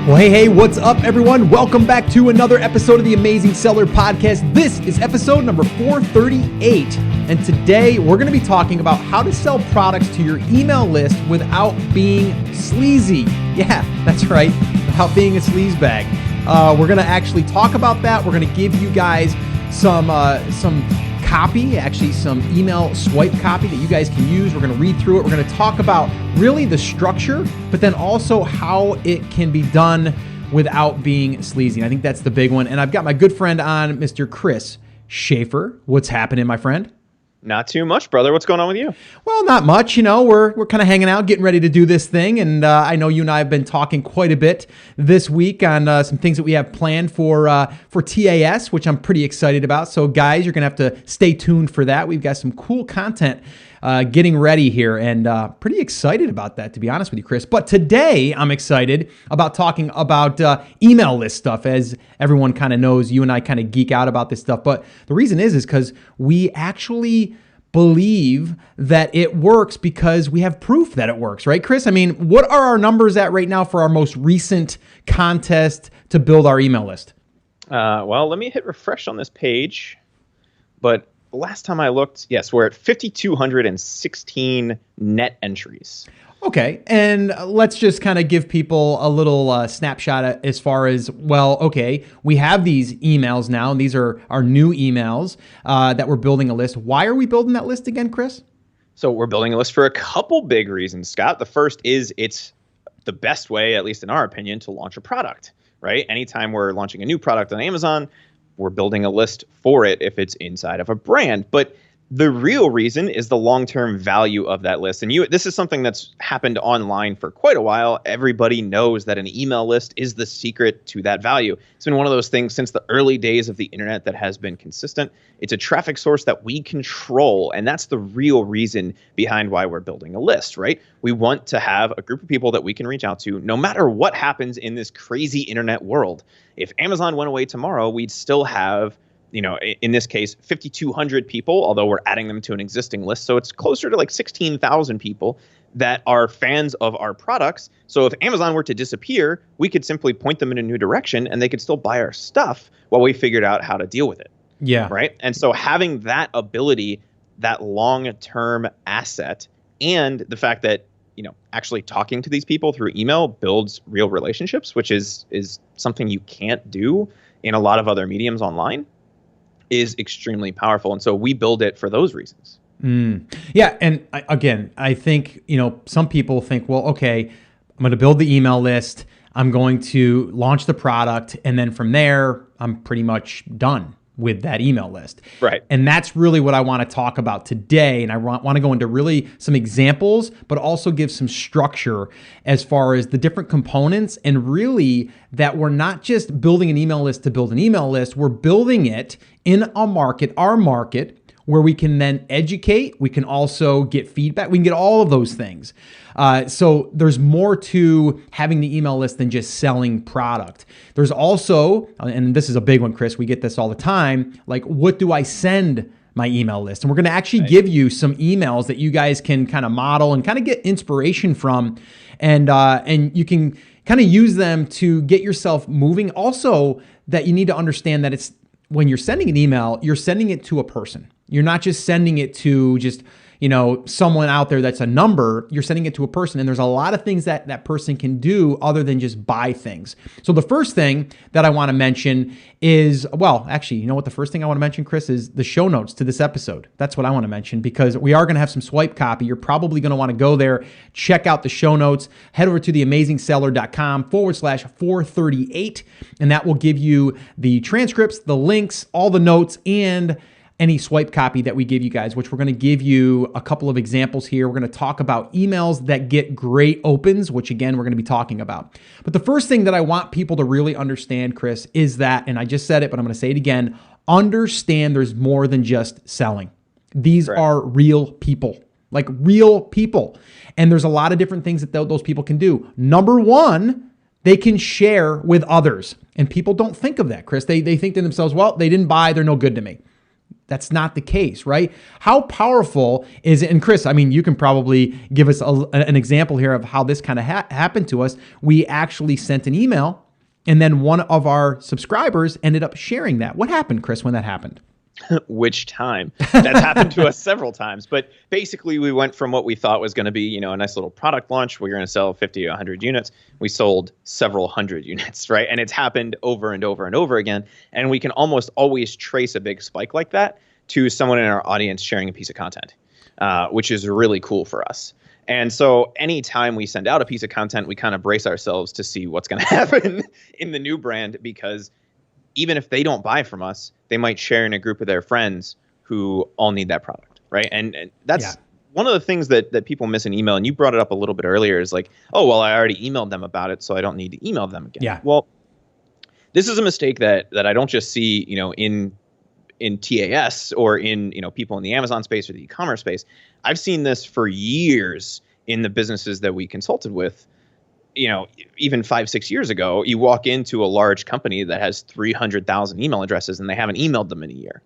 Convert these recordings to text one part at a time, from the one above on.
Well, hey, what's up, everyone? Welcome back to another episode of the Amazing Seller Podcast. This is episode number 438, and today we're going to be talking about how to sell products to your email list without being sleazy. Yeah, that's right, without being a sleaze bag. We're going to actually talk about that. We're going to give you guys some copy, actually some email swipe copy that you guys can use. We're going to read through it. We're going to talk about really the structure, but then also how it can be done without being sleazy. And I think that's the big one. And I've got my good friend on, Mr. Chris Schaefer. What's happening, my friend? Not too much, brother. What's going on with you? Well, not much. You know, we're kind of hanging out, getting ready to do this thing. And I know you and I have been talking quite a bit this week on some things that we have planned for TAS, which I'm pretty excited about. So guys, you're going to have to stay tuned for that. We've got some cool content getting ready here, and pretty excited about that, to be honest with you, Chris. But today I'm excited about talking about email list stuff. As everyone kind of knows, you and I kind of geek out about this stuff. But the reason is because we actually believe that it works because we have proof that it works, right, Chris? I mean, what are our numbers at right now for our most recent contest to build our email list? Well, let me hit refresh on this page. But last time I looked, yes, we're at 5,216 net entries. Okay, and let's just kind of give people a little snapshot as far as, well, okay, we have these emails now, and these are our new emails that we're building a list. Why are we building that list again, Chris? So we're building a list for a couple big reasons, Scott. The first is it's the best way, at least in our opinion, to launch a product, right? Anytime we're launching a new product on Amazon, we're building a list for it if it's inside of a brand. But the real reason is the long-term value of that list. And this is something that's happened online for quite a while. Everybody knows that an email list is the secret to that value. It's been one of those things since the early days of the internet that has been consistent. It's a traffic source that we control, and that's the real reason behind why we're building a list, right? We want to have a group of people that we can reach out to no matter what happens in this crazy internet world. If Amazon went away tomorrow, we'd still have, in this case, 5,200 people, although we're adding them to an existing list. So it's closer to like 16,000 people that are fans of our products. So if Amazon were to disappear, we could simply point them in a new direction and they could still buy our stuff while we figured out how to deal with it. Yeah. Right. And so having that ability, that long-term asset, and the fact that, actually talking to these people through email builds real relationships, which is something you can't do in a lot of other mediums online, is extremely powerful. And so we build it for those reasons. Yeah. And I think, some people think, well, okay, I'm going to build the email list. I'm going to launch the product. And then from there, I'm pretty much done with that email list. Right. And that's really what I want to talk about today. And I want to go into really some examples, but also give some structure as far as the different components, and really that we're not just building an email list to build an email list. We're building it in our market, where we can then educate. We can also get feedback. We can get all of those things. So there's more to having the email list than just selling product. There's also, and this is a big one, Chris, we get this all the time, like, what do I send my email list? And we're going to actually give you some emails that you guys can kind of model and kind of get inspiration from. And you can kind of use them to get yourself moving. Also, that you need to understand that it's, when you're sending an email, you're sending it to a person. You're not just sending it to just, someone out there that's a number. You're sending it to a person. And there's a lot of things that that person can do other than just buy things. So the first thing that I want to mention is, well, actually, you know what? The first thing I want to mention, Chris, is the show notes to this episode. That's what I want to mention, because we are going to have some swipe copy. You're probably going to want to go there, check out the show notes, head over to theamazingseller.com/438. And that will give you the transcripts, the links, all the notes, and any swipe copy that we give you guys, which we're going to give you a couple of examples here. We're going to talk about emails that get great opens, which again, we're going to be talking about. But the first thing that I want people to really understand, Chris, is that, and I just said it, but I'm going to say it again, understand there's more than just selling. These are real people, like real people. And there's a lot of different things that those people can do. Number one, they can share with others. And people don't think of that, Chris. They think to themselves, well, they didn't buy, they're no good to me. That's not the case, right? How powerful is it? And Chris, I mean, you can probably give us an example here of how this kind of happened to us. We actually sent an email, and then one of our subscribers ended up sharing that. What happened, Chris, when that happened? Which time? That's happened to us several times. But basically, we went from what we thought was going to be, a nice little product launch. We're going to sell 50 or 100 units. We sold several hundred units, right? And it's happened over and over and over again. And we can almost always trace a big spike like that to someone in our audience sharing a piece of content, which is really cool for us. And so anytime we send out a piece of content, we kind of brace ourselves to see what's going to happen in the new brand, because even if they don't buy from us, they might share in a group of their friends who all need that product, right? And that's one of the things that people miss in email, and you brought it up a little bit earlier, is like, oh, well, I already emailed them about it, so I don't need to email them again. Yeah. Well, this is a mistake that I don't just see, in TAS or in, people in the Amazon space or the e-commerce space. I've seen this for years in the businesses that we consulted with. Even 5-6 years ago, you walk into a large company that has 300,000 email addresses and they haven't emailed them in a year,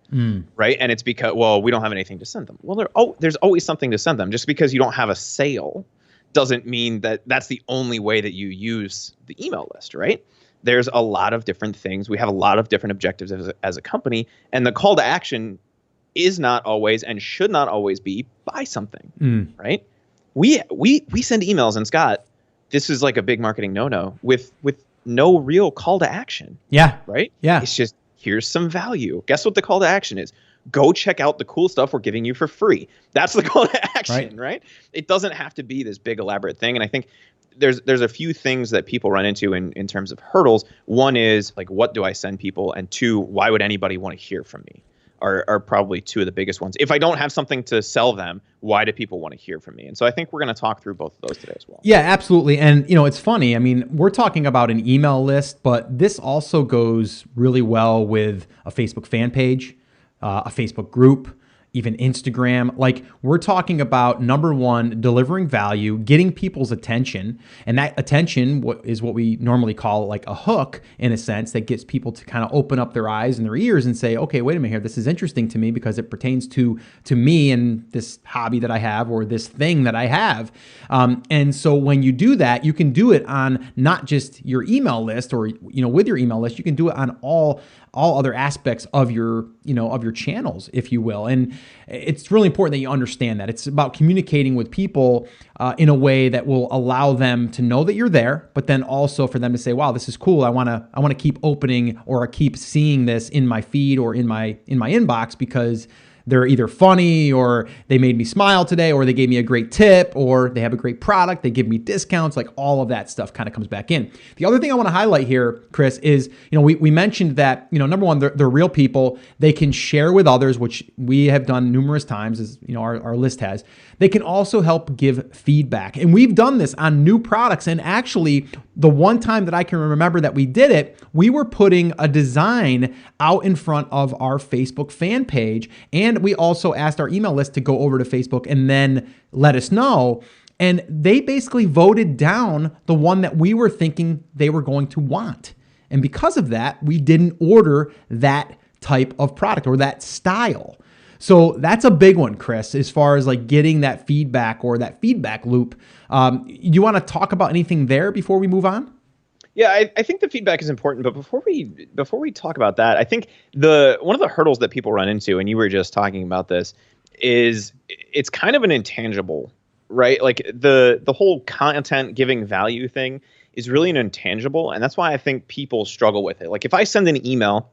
right? And it's because, well, we don't have anything to send them. Well, there's always something to send them. Just because you don't have a sale doesn't mean that that's the only way that you use the email list, right? There's a lot of different things. We have a lot of different objectives as a company, and the call to action is not always and should not always be buy something, right? We send emails, and Scott, this is like a big marketing no-no with no real call to action. Yeah. Right? Yeah. It's just, here's some value. Guess what the call to action is? Go check out the cool stuff we're giving you for free. That's the call to action, right? It doesn't have to be this big elaborate thing. And I think there's a few things that people run into in terms of hurdles. One is like, what do I send people? And two, why would anybody want to hear from me? Are probably two of the biggest ones. If I don't have something to sell them, why do people want to hear from me? And so I think we're going to talk through both of those today as well. Yeah, absolutely. And, it's funny. I mean, we're talking about an email list, but this also goes really well with a Facebook fan page, a Facebook group, even Instagram. Like, we're talking about, number one, delivering value, getting people's attention. And that attention is what we normally call like a hook, in a sense, that gets people to kind of open up their eyes and their ears and say, okay, wait a minute here. This is interesting to me because it pertains to me and this hobby that I have, or this thing that I have. And so when you do that, you can do it on not just your email list or, with your email list, you can do it on all other aspects of your channels, if you will. And it's really important that you understand that. It's about communicating with people in a way that will allow them to know that you're there, but then also for them to say, wow, this is cool. I want to keep opening or keep seeing this in my feed or in my inbox, because they're either funny, or they made me smile today, or they gave me a great tip, or they have a great product, they give me discounts. Like, all of that stuff kind of comes back in. The other thing I want to highlight here, Chris, is, we mentioned that, number one, they're real people. They can share with others, which we have done numerous times, as our list has. They can also help give feedback. And we've done this on new products. And actually, the one time that I can remember that we did it, we were putting a design out in front of our Facebook fan page. And we also asked our email list to go over to Facebook and then let us know. And they basically voted down the one that we were thinking they were going to want. And because of that, we didn't order that type of product or that style. So that's a big one, Chris, as far as like getting that feedback or that feedback loop. You want to talk about anything there before we move on? Yeah, I think the feedback is important, but before we talk about that, I think one of the hurdles that people run into, and you were just talking about this, is it's kind of an intangible, right? Like the whole content giving value thing is really an intangible, and that's why I think people struggle with it. Like, if I send an email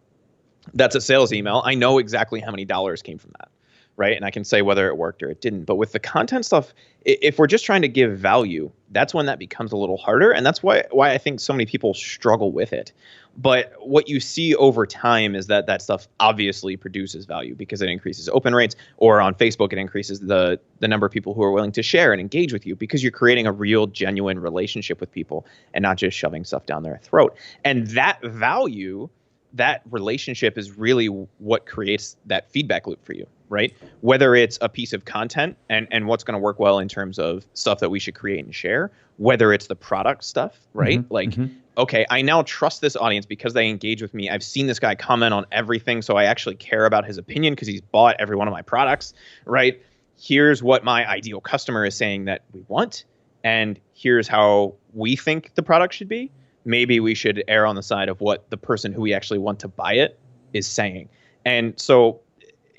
that's a sales email, I know exactly how many dollars came from that, right? And I can say whether it worked or it didn't. But with the content stuff, if we're just trying to give value, that's when that becomes a little harder. And that's why I think so many people struggle with it. But what you see over time is that stuff obviously produces value because it increases open rates, or on Facebook, it increases the number of people who are willing to share and engage with you, because you're creating a real, genuine relationship with people and not just shoving stuff down their throat. And that value, that relationship, is really what creates that feedback loop for you, right? Whether it's a piece of content and what's going to work well in terms of stuff that we should create and share, whether it's the product stuff, right? okay, I now trust this audience because they engage with me. I've seen this guy comment on everything, so I actually care about his opinion because he's bought every one of my products, right? Here's what my ideal customer is saying that we want, and here's how we think the product should be. Maybe we should err on the side of what the person who we actually want to buy it is saying. And so,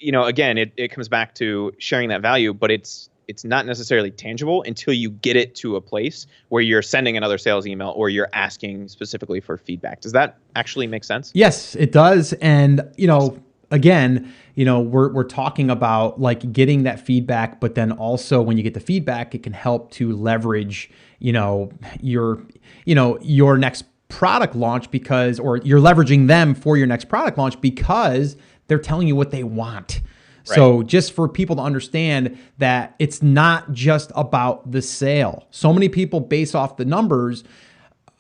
again, it comes back to sharing that value, but it's not necessarily tangible until you get it to a place where you're sending another sales email or you're asking specifically for feedback. Does that actually make sense? Yes, it does. And, again, we're talking about like getting that feedback, but then also when you get the feedback, it can help to leverage, your next product launch or you're leveraging them for your next product launch because they're telling you what they want. Right. So just for people to understand that it's not just about the sale. So many people base off the numbers,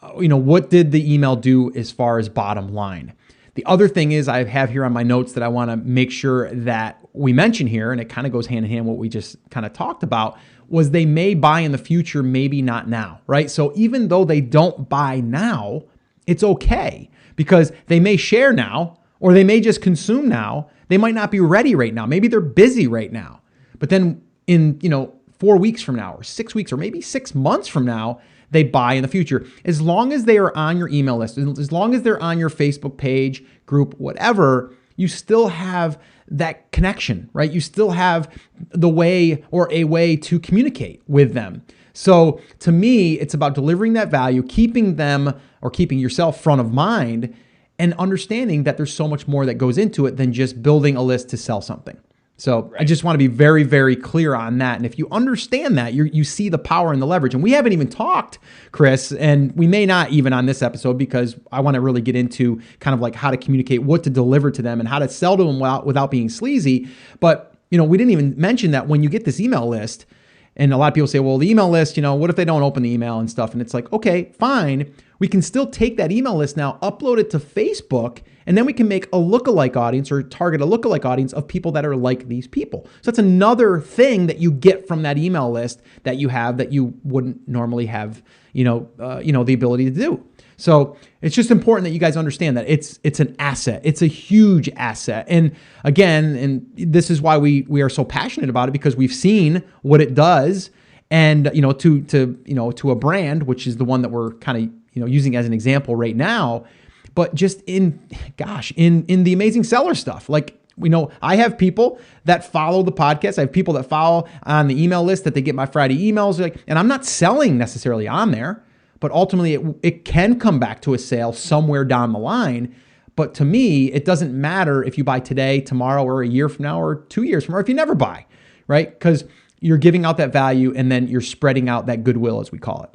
what did the email do as far as bottom line? The other thing is I have here on my notes that I want to make sure that we mention here, and it kind of goes hand in hand what we just kind of talked about, was they may buy in the future, maybe not now, right? So even though they don't buy now, it's okay because they may share now or they may just consume now. They might not be ready right now. Maybe they're busy right now. But then in, 4 weeks from now or 6 weeks or maybe 6 months from now, they buy in the future. As long as they are on your email list, as long as they're on your Facebook page, group, whatever, you still have that connection, right? You still have the way or a way to communicate with them. So to me, it's about delivering that value, keeping them or keeping yourself front of mind, and understanding that there's so much more that goes into it than just building a list to sell something. So right. I just want to be very, very clear on that. And if you understand that, you see the power and the leverage. And we haven't even talked, Chris, and we may not even on this episode because I want to really get into kind of like how to communicate, what to deliver to them and how to sell to them without being sleazy. But, we didn't even mention that when you get this email list, and a lot of people say, well, the email list, what if they don't open the email and stuff? And it's like, okay, fine. We can still take that email list now, upload it to Facebook, and then we can make a lookalike audience or target a lookalike audience of people that are like these people. So that's another thing that you get from that email list that you have that you wouldn't normally have, the ability to do. So it's just important that you guys understand that it's an asset. It's a huge asset. And again, and this is why we are so passionate about it because we've seen what it does. And, to a brand, which is the one that we're kind of, using as an example right now, but just in the amazing seller stuff. Like, I have people that follow the podcast. I have people that follow on the email list that they get my Friday emails. And I'm not selling necessarily on there, but ultimately it can come back to a sale somewhere down the line. But to me, it doesn't matter if you buy today, tomorrow, or a year from now, or 2 years from now, or if you never buy, right? Because you're giving out that value and then you're spreading out that goodwill, as we call it.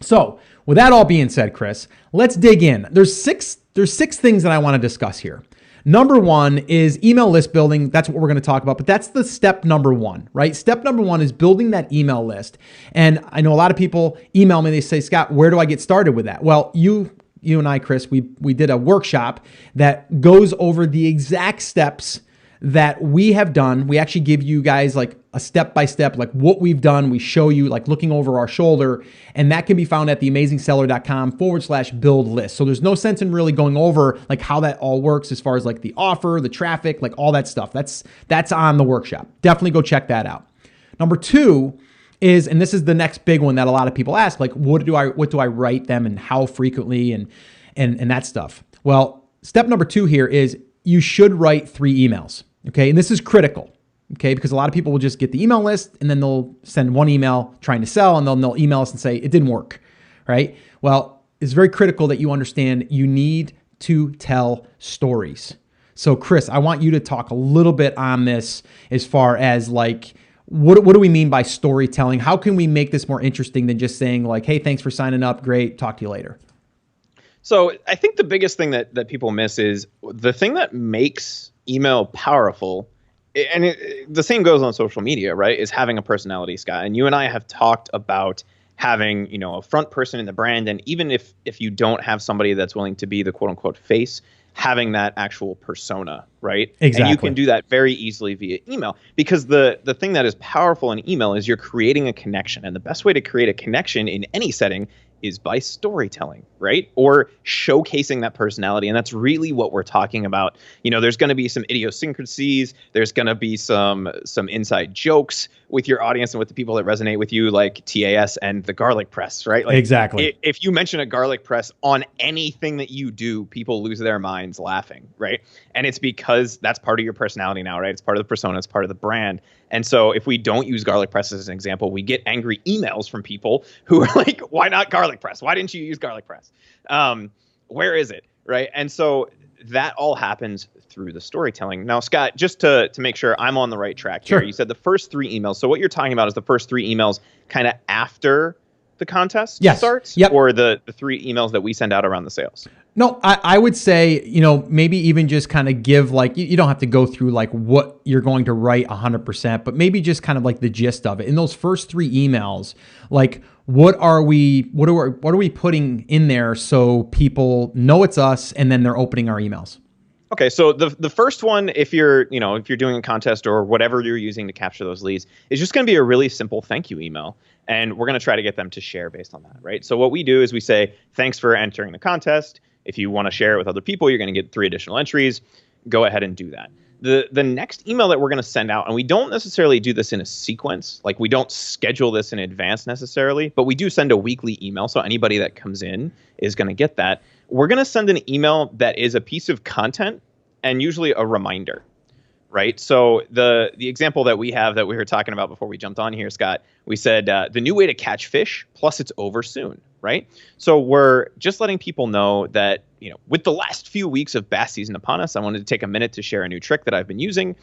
So with that all being said, Chris, let's dig in. There's six things that I want to discuss here. Number one is email list building. That's what we're going to talk about, but that's the step number one, right? Step number one is building that email list. And I know a lot of people email me, they say, Scott, where do I get started with that? Well, you and I, Chris, we did a workshop that goes over the exact steps that we have done. We actually give you guys like a step-by-step, like what we've done. We show you like looking over our shoulder, and that can be found at theamazingseller.com/build list. So there's no sense in really going over like how that all works as far as like the offer, the traffic, like all that stuff. That's on the workshop. Definitely go check that out. Number two is, and this is the next big one that a lot of people ask, like what do I write them and how frequently and that stuff. Well, step number two here is you should write 3 emails. Okay. And this is critical. Okay. Because a lot of people will just get the email list and then they'll send one email trying to sell and they'll email us and say it didn't work. Right. Well, it's very critical that you understand you need to tell stories. So Chris, I want you to talk a little bit on this as far as like, what do we mean by storytelling? How can we make this more interesting than just saying like, hey, thanks for signing up. Great. Talk to you later. So I think the biggest thing that people miss is the thing that makes email powerful, and the same goes on social media, right, is having a personality, Scott. And you and I have talked about having, a front person in the brand. And even if you don't have somebody that's willing to be the quote unquote face, having that actual persona, right? Exactly. And you can do that very easily via email, because the thing that is powerful in email is you're creating a connection. And the best way to create a connection in any setting is by storytelling, right? Or showcasing that personality. And that's really what we're talking about. There's going to be some idiosyncrasies. There's going to be some inside jokes with your audience and with the people that resonate with you, like TAS and the garlic press, right? Like, exactly. If you mention a garlic press on anything that you do, people lose their minds laughing, right? And it's because that's part of your personality now, right? It's part of the persona, it's part of the brand. And so if we don't use garlic press as an example, we get angry emails from people who are like, why not garlic press? Why didn't you use garlic press? Where is it, right? And so that all happens through the storytelling. Now, Scott, just to make sure I'm on the right track here, you said the first 3 emails. So what you're talking about is the first 3 emails kind of after the contest starts? Yep. Or the 3 emails that we send out around the sales? No, I would say, maybe even just kind of give like, you don't have to go through like what you're going to write 100%, but maybe just kind of like the gist of it. In those first 3 emails, like what are we putting in there so people know it's us and then they're opening our emails? Okay, so the first one, if you're doing a contest or whatever you're using to capture those leads, is just going to be a really simple thank you email. And we're going to try to get them to share based on that, right? So what we do is we say, thanks for entering the contest. If you want to share it with other people, you're going to get 3 additional entries. Go ahead and do that. The next email that we're going to send out, and we don't necessarily do this in a sequence, like we don't schedule this in advance necessarily, but we do send a weekly email. So anybody that comes in is going to get that. We're going to send an email that is a piece of content and usually a reminder, right? So the example that we have that we were talking about before we jumped on here, Scott, we said the new way to catch fish, plus it's over soon, right? So we're just letting people know that, with the last few weeks of bass season upon us, I wanted to take a minute to share a new trick that I've been using.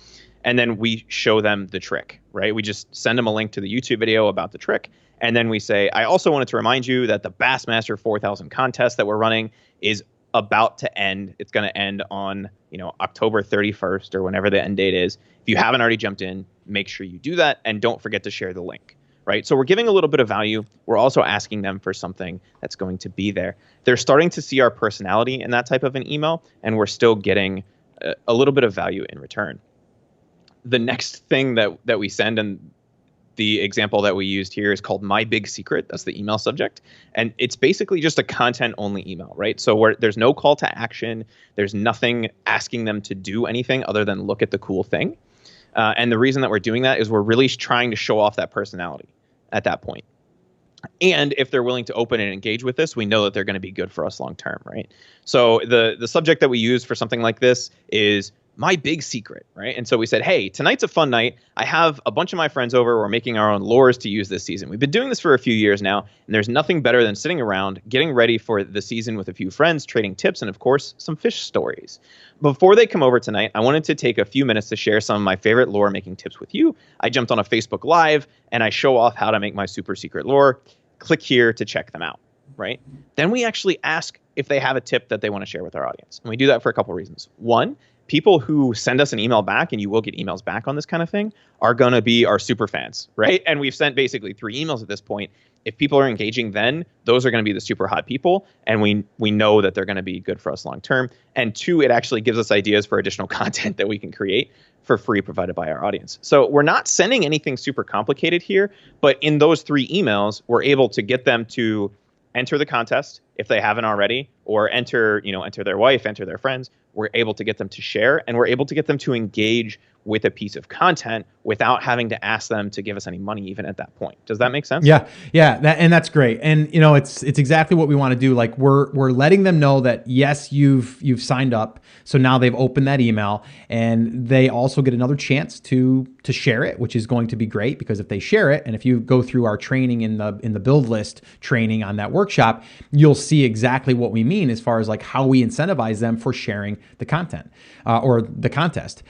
And then we show them the trick, right? We just send them a link to the YouTube video about the trick. And then we say, I also wanted to remind you that the Bassmaster 4000 contest that we're running is about to end. It's going to end on, October 31st or whenever the end date is. If you haven't already jumped in, make sure you do that. And don't forget to share the link, right? So we're giving a little bit of value. We're also asking them for something that's going to be there. They're starting to see our personality in that type of an email, and we're still getting a little bit of value in return. The next thing that we send, and the example that we used here is called My Big Secret. That's the email subject. And it's basically just a content-only email, right? So there's no call to action. There's nothing asking them to do anything other than look at the cool thing. And the reason that we're doing that is we're really trying to show off that personality at that point. And if they're willing to open and engage with this, we know that they're going to be good for us long-term, right? So the subject that we use for something like this is My Big Secret, right? And so we said, hey, tonight's a fun night. I have a bunch of my friends over. We're making our own lures to use this season. We've been doing this for a few years now, and there's nothing better than sitting around, getting ready for the season with a few friends, trading tips, and of course, some fish stories. Before they come over tonight, I wanted to take a few minutes to share some of my favorite lure making tips with you. I jumped on a Facebook Live, and I show off how to make my super secret lure. Click here to check them out, right? Then we actually ask if they have a tip that they want to share with our audience. And we do that for a couple of reasons. One, people who send us an email back, and you will get emails back on this kind of thing, are going to be our super fans, right? And we've sent basically 3 emails at this point. If people are engaging then, those are going to be the super hot people. And we know that they're going to be good for us long term. And 2, it actually gives us ideas for additional content that we can create for free provided by our audience. So we're not sending anything super complicated here, but in those 3 emails, we're able to get them to enter the contest if they haven't already, or enter their wife, enter their friends. We're able to get them to share, and we're able to get them to engage with a piece of content without having to ask them to give us any money even at that point. Does that make sense? Yeah, and that's great. And it's exactly what we want to do. Like we're letting them know that yes, you've signed up. So now they've opened that email, and they also get another chance to share it, which is going to be great, because if they share it, and if you go through our training in the build list training on that workshop, you'll see exactly what we mean as far as like how we incentivize them for sharing the content or the contest.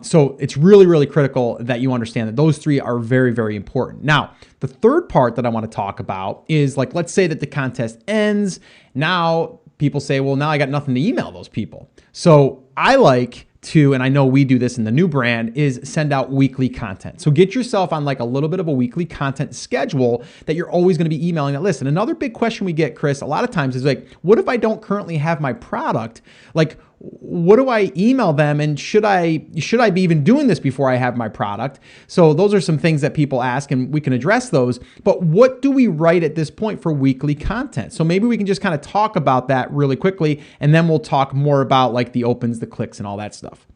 So it's really, really critical that you understand that those 3 are very, very important. Now, the third part that I want to talk about is like, let's say that the contest ends. Now people say, well, now I got nothing to email those people. So I like to, and I know we do this in the new brand, is send out weekly content. So get yourself on like a little bit of a weekly content schedule that you're always going to be emailing that list. And another big question we get, Chris, a lot of times is like, what if I don't currently have my product? Like, what do I email them, and should I be even doing this before I have my product? So those are some things that people ask, and we can address those. But what do we write at this point for weekly content? So maybe we can just kind of talk about that really quickly, and then we'll talk more about like the opens, the clicks, and all that stuff.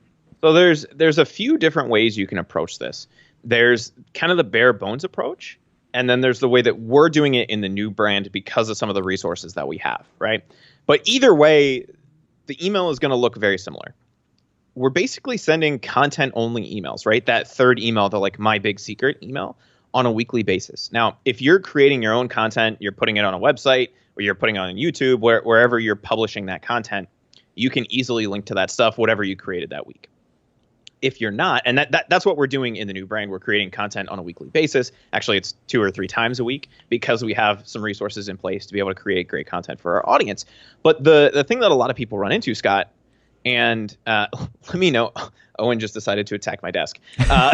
So there's a few different ways you can approach this. There's kind of the bare bones approach, and then there's the way that we're doing it in the new brand because of some of the resources that we have, right? But either way, the email is going to look very similar. We're basically sending content only emails, right? That third email, the like my big secret email, on a weekly basis. Now, if you're creating your own content, you're putting it on a website or you're putting it on YouTube, wherever you're publishing that content, you can easily link to that stuff, whatever you created that week. If you're not, and that's what we're doing in the new brand, we're creating content on a weekly basis. Actually, it's 2 or 3 times a week because we have some resources in place to be able to create great content for our audience. But the thing that a lot of people run into, Scott, and let me know, Owen just decided to attack my desk. Let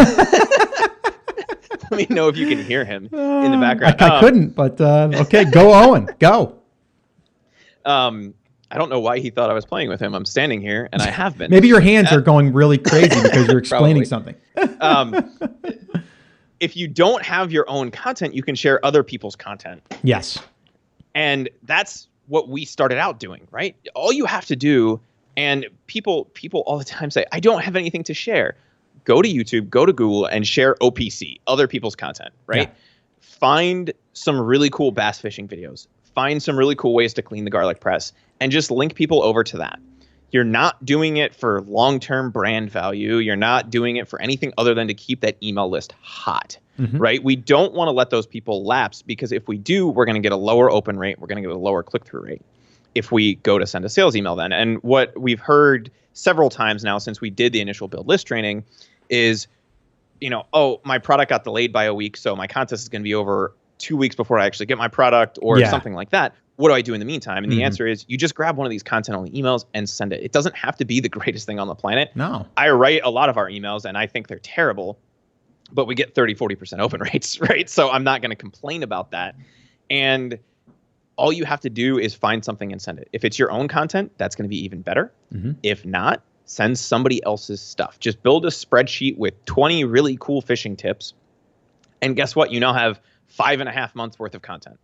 me know if you can hear him in the background. I couldn't, but okay, go Owen, go. I don't know why he thought I was playing with him. I'm standing here, and I have been. Maybe your hands are going really crazy because you're explaining something. If you don't have your own content, you can share other people's content. Yes. And that's what we started out doing, right? All you have to do, and people all the time say, I don't have anything to share. Go to YouTube, go to Google, and share OPC, other people's content, right? Yeah. Find some really cool bass fishing videos. Find some really cool ways to clean the garlic press, and just link people over to that. You're not doing it for long-term brand value. You're not doing it for anything other than to keep that email list hot, right? We don't want to let those people lapse, because if we do, we're going to get a lower open rate. We're going to get a lower click-through rate if we go to send a sales email then. And what we've heard several times now since we did the initial build list training is, oh, my product got delayed by a week, so my contest is going to be over 2 weeks before I actually get my product, or something like that. What do I do in the meantime? And the answer is you just grab one of these content-only emails and send it. It doesn't have to be the greatest thing on the planet. No. I write a lot of our emails, and I think they're terrible, but we get 30, 40% open rates, right? So I'm not going to complain about that. And all you have to do is find something and send it. If it's your own content, that's going to be even better. If not, send somebody else's stuff. Just build a spreadsheet with 20 really cool fishing tips. And guess what? You now have 5.5 months worth of content.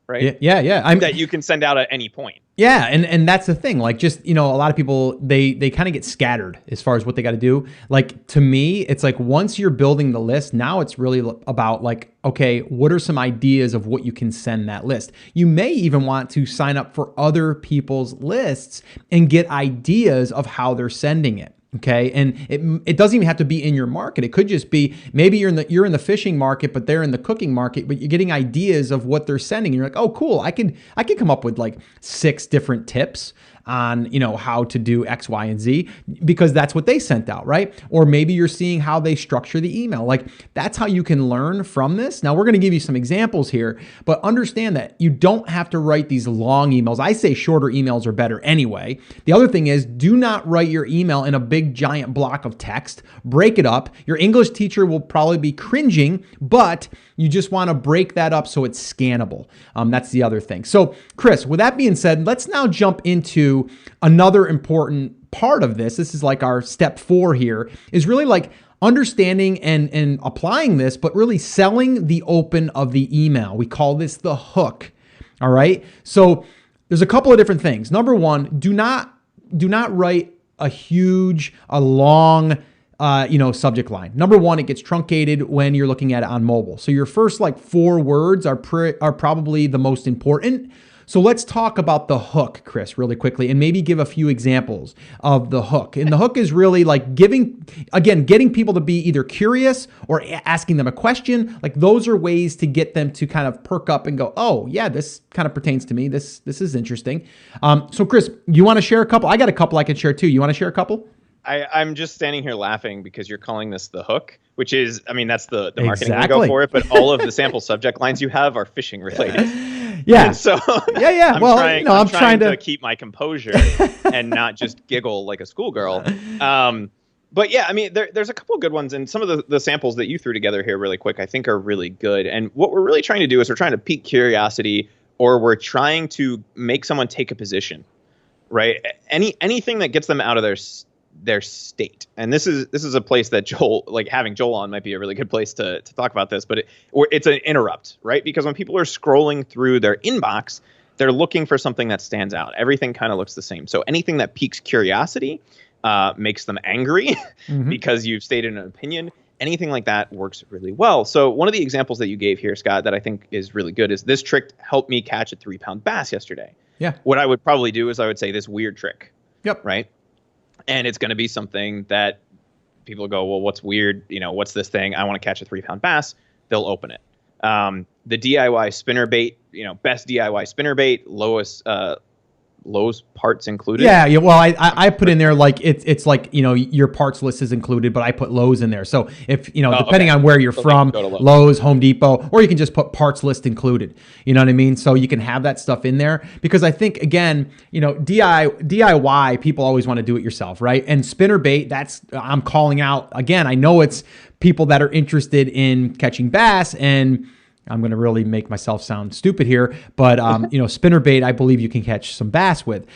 Right? Yeah. That you can send out at any point. Yeah, and that's the thing. Like, just, a lot of people, they kind of get scattered as far as what they got to do. Like, to me, it's like once you're building the list, now it's really about like, okay, what are some ideas of what you can send that list? You may even want to sign up for other people's lists and get ideas of how they're sending it. Okay. And it doesn't even have to be in your market. It could just be, maybe you're in the fishing market, but they're in the cooking market, but you're getting ideas of what they're sending. And you're like, oh, cool. I could come up with like 6 different tips on, how to do X, Y, and Z, because that's what they sent out, right? Or maybe you're seeing how they structure the email. Like, that's how you can learn from this. Now, we're going to give you some examples here, but understand that you don't have to write these long emails. I say shorter emails are better anyway. The other thing is, do not write your email in a big giant block of text. Break it up. Your English teacher will probably be cringing, but you just want to break that up so it's scannable. That's the other thing. So, Chris, with that being said, let's now jump into another important part of this. This is like our step 4 here, is really like understanding and applying this, but really selling the open of the email. We call this the hook. All right. So there's a couple of different things. Number one, do not write a long subject line. Number one, it gets truncated when you're looking at it on mobile. So your first like 4 words are probably the most important. So let's talk about the hook, Chris, really quickly, and maybe give a few examples of the hook. And the hook is really like getting people to be either curious or asking them a question. Like, those are ways to get them to kind of perk up and go, oh yeah, this kind of pertains to me. This is interesting. So Chris, you want to share a couple? I got a couple I can share too. You want to share a couple? I'm just standing here laughing because you're calling this the hook, which is, that's the marketing lingo for it, but all of the sample subject lines you have are fishing related. Yeah. So yeah. I'm trying to keep my composure and not just giggle like a schoolgirl. But yeah, there's a couple of good ones, and some of the samples that you threw together here really quick, I think are really good. And what we're really trying to do is we're trying to pique curiosity, or we're trying to make someone take a position. right? Anything that gets them out of their state. And this is a place that Joel, like having Joel on might be a really good place to talk about this, but it's an interrupt, right? Because when people are scrolling through their inbox, they're looking for something that stands out. Everything kind of looks the same. So anything that piques curiosity makes them angry because you've stated an opinion. Anything like that works really well. So one of the examples that you gave here, Scott, that I think is really good is this trick helped me catch a 3-pound bass yesterday. Yeah. What I would probably do is I would say this weird trick. Yep. Right. And it's going to be something that people go, well, what's weird? What's this thing? I want to catch a 3-pound bass. They'll open it. The DIY spinnerbait, best DIY spinnerbait, lowest parts included. Yeah. Well, I put in there like it's like your parts list is included, but I put Lowe's in there. So if depending on where you're from, Lowe's, Home Depot, or you can just put parts list included. You know what I mean? So you can have that stuff in there because I think again, DIY people always want to do it yourself, right? And spinnerbait, I'm calling out again. I know it's people that are interested in catching bass and. I'm going to really make myself sound stupid here, but spinnerbait, I believe you can catch some bass with.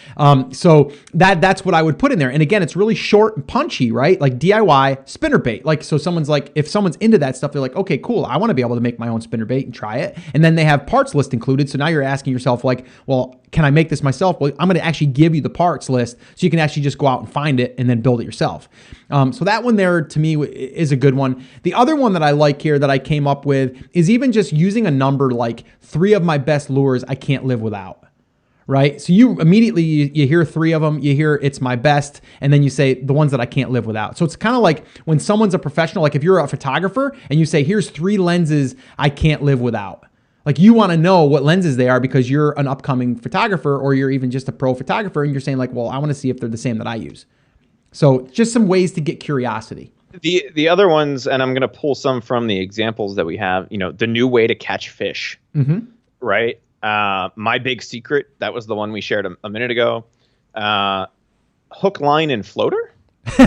So that's what I would put in there. And again, it's really short and punchy, right? Like DIY spinnerbait. Like, so someone's like, if someone's into that stuff, they're like, okay, cool. I want to be able to make my own spinnerbait and try it. And then they have parts list included. So now you're asking yourself like, well, can I make this myself? Well, I'm going to actually give you the parts list so you can actually just go out and find it and then build it yourself. So that one there to me is a good one. The other one that I like here that I came up with is even just using a number like 3 of my best lures I can't live without, right? So you immediately, you hear 3 of them, you hear it's my best, and then you say the ones that I can't live without. So it's kind of like when someone's a professional, like if you're a photographer and you say, here's 3 lenses I can't live without. Like you want to know what lenses they are because you're an upcoming photographer or you're even just a pro photographer and you're saying like, well, I want to see if they're the same that I use. So just some ways to get curiosity. The other ones, and I'm going to pull some from the examples that we have, the new way to catch fish, right? My big secret, that was the one we shared a minute ago. Hook, line, and floater. Which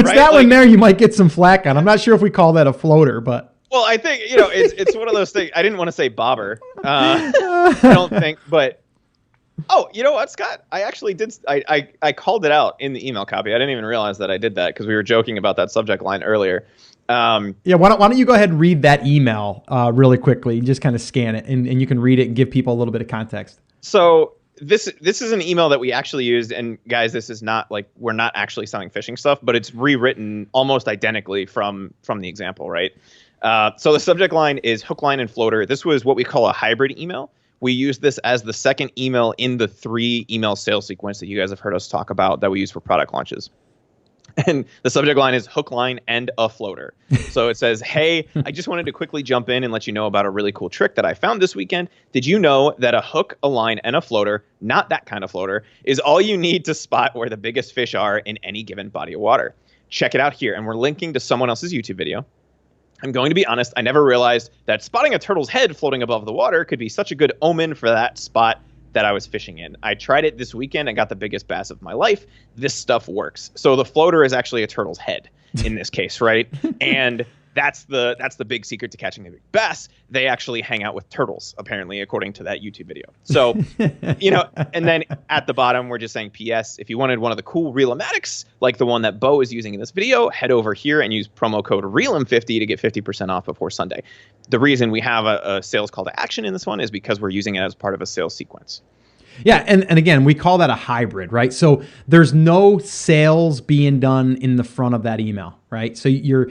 right? That one there you might get some flack on. I'm not sure if we call that a floater, but. Well, I think, it's one of those things. I didn't want to say bobber. I don't think, but. Oh, you know what, Scott? I actually did. I called it out in the email copy. I didn't even realize that I did that because we were joking about that subject line earlier. Why don't you go ahead and read that email really quickly? Just kind of scan it and you can read it and give people a little bit of context. So this is an email that we actually used. And guys, this is not like we're not actually selling fishing stuff, but it's rewritten almost identically from the example, right? So the subject line is hook, line, and floater. This was what we call a hybrid email. We use this as the second email in the 3 email sales sequence that you guys have heard us talk about that we use for product launches. And the subject line is hook, line, and a floater. So it says, hey, I just wanted to quickly jump in and let you know about a really cool trick that I found this weekend. Did you know that a hook, a line, and a floater, not that kind of floater, is all you need to spot where the biggest fish are in any given body of water? Check it out here. And we're linking to someone else's YouTube video. I'm going to be honest, I never realized that spotting a turtle's head floating above the water could be such a good omen for that spot that I was fishing in. I tried it this weekend and got the biggest bass of my life. This stuff works. So the floater is actually a turtle's head in this case, right? And that's the big secret to catching the big bass. They actually hang out with turtles, apparently, according to that YouTube video. So, and then at the bottom, we're just saying, P.S. If you wanted one of the cool Reel-O-Matics, like the one that Bo is using in this video, head over here and use promo code REELM50 to get 50% off before Sunday. The reason we have a sales call to action in this one is because we're using it as part of a sales sequence. Yeah, and again, we call that a hybrid, right? So there's no sales being done in the front of that email, right? So you're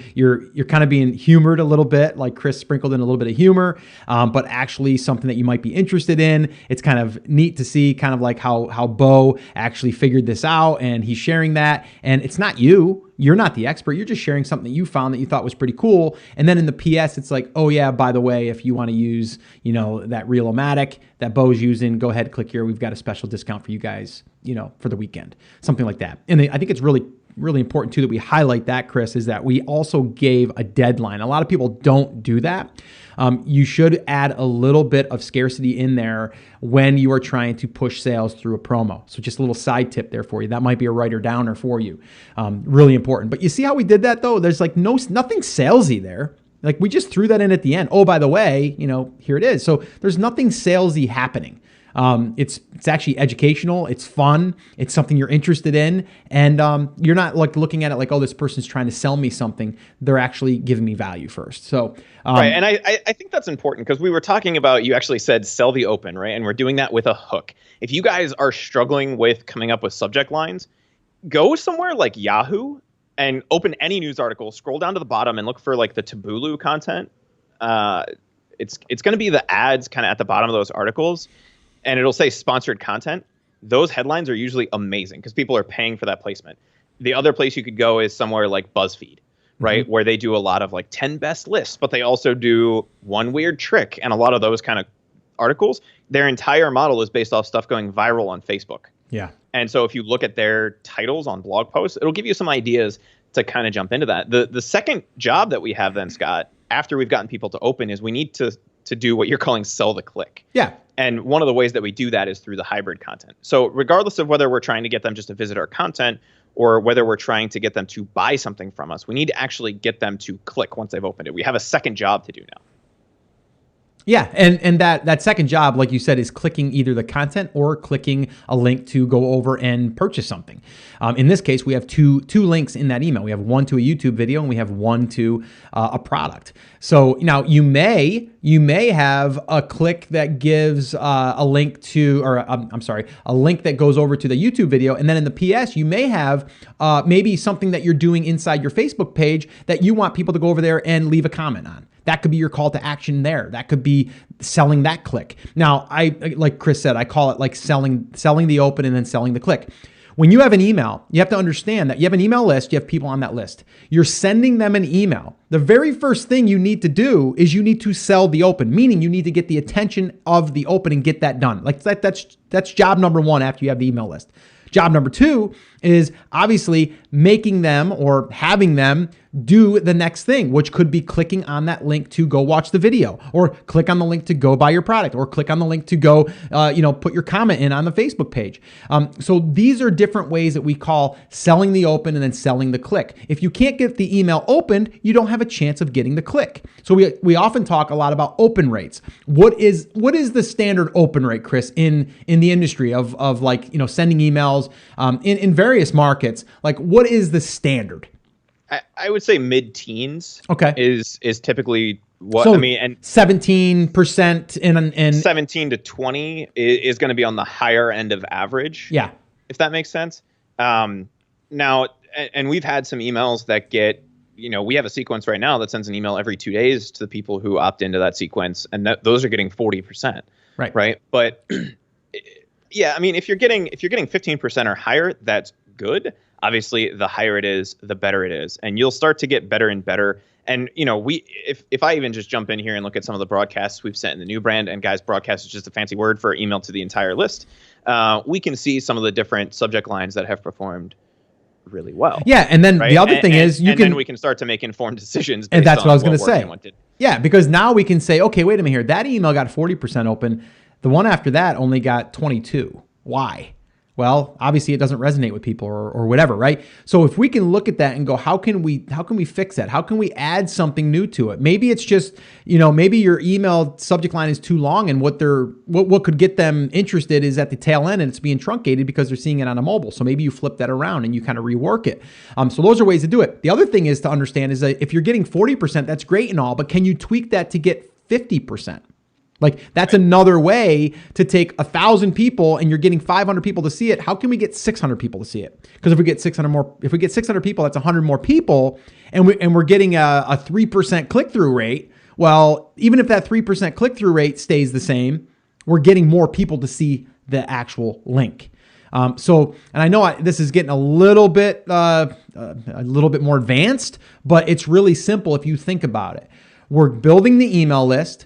kind of being humored a little bit, like Chris sprinkled in a little bit of humor, but actually something that you might be interested in. It's kind of neat to see kind of like how Bo actually figured this out and he's sharing that. And it's not you. You're not the expert. You're just sharing something that you found that you thought was pretty cool. And then in the PS, it's like, oh yeah, by the way, if you want to use, that Reel-O-Matic that Bo's using, go ahead, click here. We've got a special discount for you guys, for the weekend, something like that. And I think it's really important too that we highlight that, Chris, is that we also gave a deadline. A lot of people don't do that. You should add a little bit of scarcity in there when you are trying to push sales through a promo. So just a little side tip there for you. That might be a writer downer for you. Really important. But you see how we did that though? There's like nothing salesy there. Like we just threw that in at the end. Oh, by the way, here it is. So there's nothing salesy happening. It's actually educational. It's fun. It's something you're interested in, and you're not like looking at it like, oh, this person's trying to sell me something. They're actually giving me value first. So right, and I think that's important because we were talking about, you actually said sell the open, right? And we're doing that with a hook. If you guys are struggling with coming up with subject lines, go somewhere like Yahoo and open any news article, scroll down to the bottom and look for like the Taboola content. It's going to be the ads kind of at the bottom of those articles, and it'll say sponsored content. Those headlines are usually amazing because people are paying for that placement. The other place you could go is somewhere like BuzzFeed, right? Mm-hmm. Where they do a lot of like 10 best lists, but they also do one weird trick and a lot of those kind of articles. Their entire model is based off stuff going viral on Facebook. Yeah. And so if you look at their titles on blog posts, it'll give you some ideas to kind of jump into that. The second job that we have then, Scott, after we've gotten people to open, is we need to do what you're calling sell the click. Yeah. And one of the ways that we do that is through the hybrid content. So regardless of whether we're trying to get them just to visit our content or whether we're trying to get them to buy something from us, we need to actually get them to click once they've opened it. We have a second job to do now. Yeah, and that second job, like you said, is clicking either the content or clicking a link to go over and purchase something. In this case, we have two links in that email. We have one to a YouTube video and we have one to a product. So now you may have a click that gives a link to, or a link that goes over to the YouTube video, and then in the PS, you may have maybe something that you're doing inside your Facebook page that you want people to go over there and leave a comment on. That could be your call to action there. That could be selling that click. Now, like Chris said, I call it like selling the open and then selling the click. When you have an email, you have to understand that you have an email list, you have people on that list. You're sending them an email. The very first thing you need to do is you need to sell the open, meaning you need to get the attention of the open and get that done. Like that's job number one after you have the email list. Job number two is obviously making them or having them do the next thing, which could be clicking on that link to go watch the video, or click on the link to go buy your product, or click on the link to go, put your comment in on the Facebook page. So these are different ways that we call selling the open and then selling the click. If you can't get the email opened, you don't have a chance of getting the click. So we often talk a lot about open rates. What is the standard open rate, Chris, in the industry of sending emails in various markets? Like, what is the standard? I would say mid-teens. Okay. is typically what, so I mean, and 17% and 17 to 20 is going to be on the higher end of average. Yeah. If that makes sense. Now, and we've had some emails that get, we have a sequence right now that sends an email every 2 days to the people who opt into that sequence, and those are getting 40%. Right. Right. But yeah, I mean, if you're getting 15% or higher, that's good. Obviously, the higher it is, the better it is, and you'll start to get better and better. And if I even just jump in here and look at some of the broadcasts we've sent in the new brand, and guys, broadcast is just a fancy word for email to the entire list, we can see some of the different subject lines that have performed really well. Yeah, and then the other thing is then we can start to make informed decisions. And that's what I was going to say. Yeah, because now we can say, okay, wait a minute here. That email got 40% open. The one after that only got 22. Why? Well, obviously it doesn't resonate with people or whatever, right? So if we can look at that and go, how can we fix that? How can we add something new to it? Maybe it's just, maybe your email subject line is too long, and what could get them interested is at the tail end, and it's being truncated because they're seeing it on a mobile. So maybe you flip that around and you kind of rework it. So those are ways to do it. The other thing is to understand is that if you're getting 40%, that's great and all, but can you tweak that to get 50%? Like, that's another way to take 1,000 people and you're getting 500 people to see it. How can we get 600 people to see it? Because if we get 600 people, that's 100 more people, and we're getting a 3% click-through rate. Well, even if that 3% click-through rate stays the same, we're getting more people to see the actual link. And I know this is getting a little bit more advanced, but it's really simple if you think about it. We're building the email list.